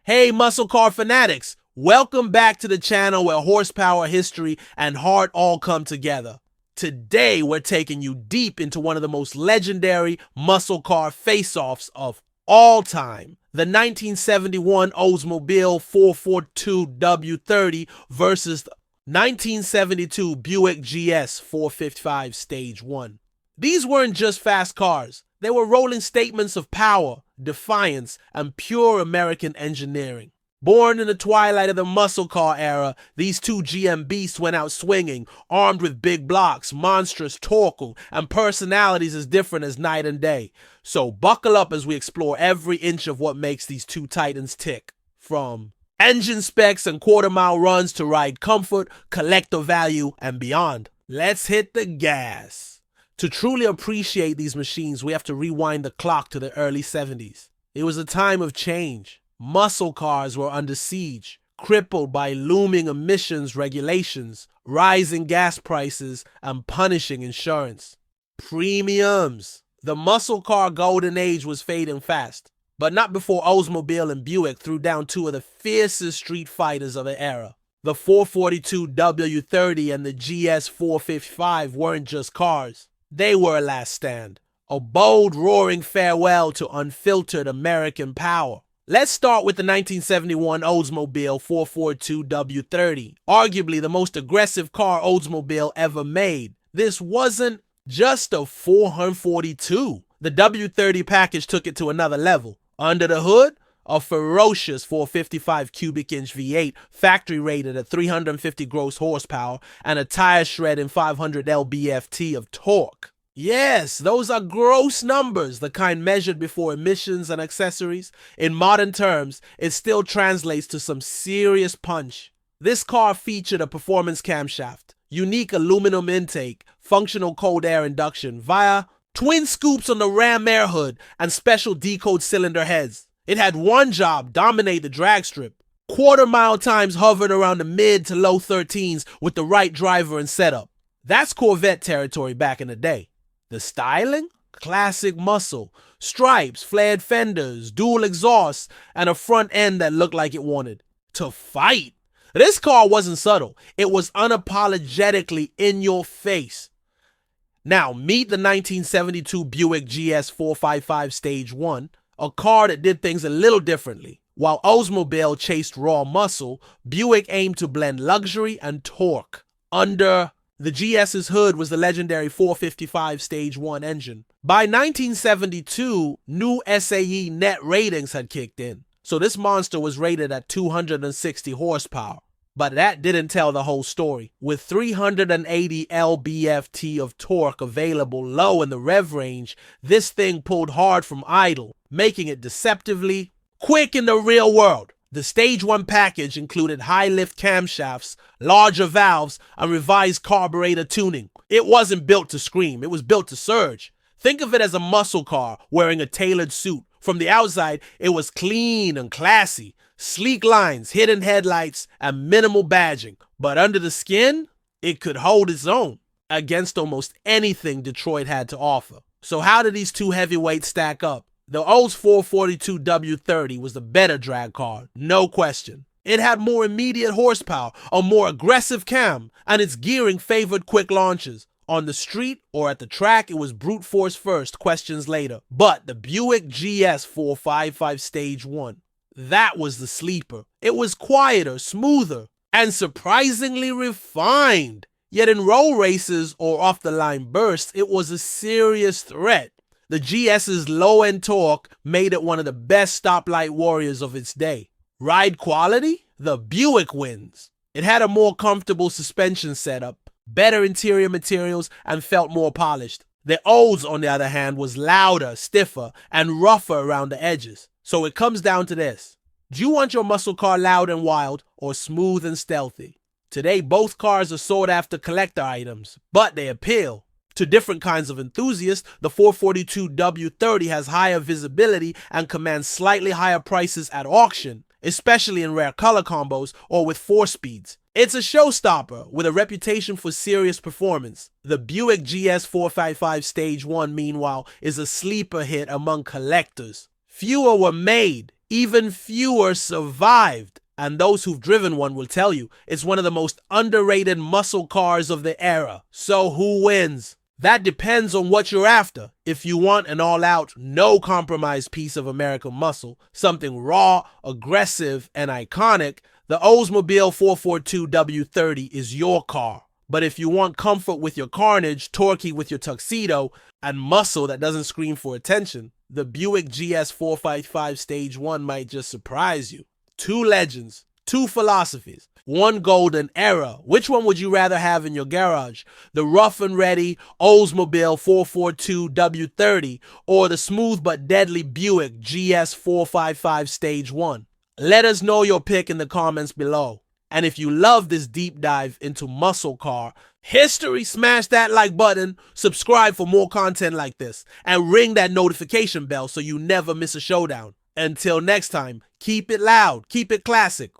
Hey muscle car fanatics, welcome back to the channel where horsepower, history, and heart all come together. Today we're taking you deep into one of the most legendary muscle car face-offs of all time. The 1971 Oldsmobile 442 W-30 versus the 1972 Buick GS 455 Stage 1. These weren't just fast cars. They were rolling statements of power, defiance, and pure American engineering. Born in the twilight of the muscle car era, these two GM beasts went out swinging, armed with big blocks, monstrous torque, and personalities as different as night and day. So buckle up as we explore every inch of what makes these two titans tick. From engine specs and quarter-mile runs to ride comfort, collector value, and beyond. Let's hit the gas. To truly appreciate these machines, we have to rewind the clock to the early 70s. It was a time of change. Muscle cars were under siege, crippled by looming emissions regulations, rising gas prices, and punishing insurance. Premiums. The muscle car golden age was fading fast, but not before Oldsmobile and Buick threw down two of the fiercest street fighters of the era. The 442 W-30 and the GS 455 weren't just cars. They were a last stand, a bold, roaring farewell to unfiltered American power. Let's start with the 1971 Oldsmobile 442 W-30, arguably the most aggressive car Oldsmobile ever made. This wasn't just a 442. The W-30 package took it to another level. Under the hood, a ferocious 455 cubic inch V8, factory rated at 350 gross horsepower, and a tire shredding 500 lb-ft of torque. Yes, those are gross numbers, the kind measured before emissions and accessories. In modern terms, it still translates to some serious punch. This car featured a performance camshaft, unique aluminum intake, functional cold air induction via twin scoops on the ram air hood, and special decode cylinder heads. It had one job: dominate the drag strip. Quarter-mile times hovered around the mid to low 13s with the right driver and setup. That's Corvette territory back in the day. The styling? Classic muscle. Stripes, flared fenders, dual exhausts, and a front end that looked like it wanted to fight. This car wasn't subtle. It was unapologetically in your face. Now, meet the 1972 Buick GS 455 Stage 1. A car that did things a little differently. While Oldsmobile chased raw muscle, Buick aimed to blend luxury and torque. Under the GS's hood was the legendary 455 Stage 1 engine. By 1972, new SAE net ratings had kicked in, so this monster was rated at 260 horsepower. But that didn't tell the whole story. With 380 lb-ft of torque available low in the rev range, this thing pulled hard from idle, making it deceptively quick in the real world. The Stage 1 package included high-lift camshafts, larger valves, and revised carburetor tuning. It wasn't built to scream, it was built to surge. Think of it as a muscle car wearing a tailored suit. From the outside, it was clean and classy. Sleek lines, hidden headlights, and minimal badging. But under the skin, it could hold its own against almost anything Detroit had to offer. So how did these two heavyweights stack up? The Olds 442 W-30 was the better drag car, no question. It had more immediate horsepower, a more aggressive cam, and its gearing favored quick launches. On the street or at the track, it was brute force first, questions later. But the Buick GS 455 Stage 1, that was the sleeper. It was quieter, smoother, and surprisingly refined. Yet in road races or off-the-line bursts, it was a serious threat. The GS's low-end torque made it one of the best stoplight warriors of its day. Ride quality? The Buick wins. It had a more comfortable suspension setup, better interior materials, and felt more polished. The Olds, on the other hand, was louder, stiffer, and rougher around the edges. So it comes down to this. Do you want your muscle car loud and wild or smooth and stealthy? Today, both cars are sought after collector items, but they appeal to different kinds of enthusiasts. The 442 W-30 has higher visibility and commands slightly higher prices at auction, especially in rare color combos or with 4-speeds. It's a showstopper with a reputation for serious performance. The Buick GS 455 Stage 1, meanwhile, is a sleeper hit among collectors. Fewer were made, Even fewer survived. And those who've driven one will tell you it's one of the most underrated muscle cars of the era. So who wins? That depends on what you're after. If you want an all-out, no-compromise piece of American muscle, something raw, aggressive, and iconic, the Oldsmobile 442 W-30 is your car. But if you want comfort with your carnage, torquey with your tuxedo, and muscle that doesn't scream for attention, the Buick GS 455 Stage 1 might just surprise you. Two legends, two philosophies, one golden era. Which one would you rather have in your garage? The rough and ready Oldsmobile 442 W30 or the smooth but deadly Buick GS 455 Stage 1? Let us know your pick in the comments below. And if you love this deep dive into muscle car history, smash that like button, subscribe for more content like this, and ring that notification bell so you never miss a showdown. Until next time, keep it loud, keep it classic.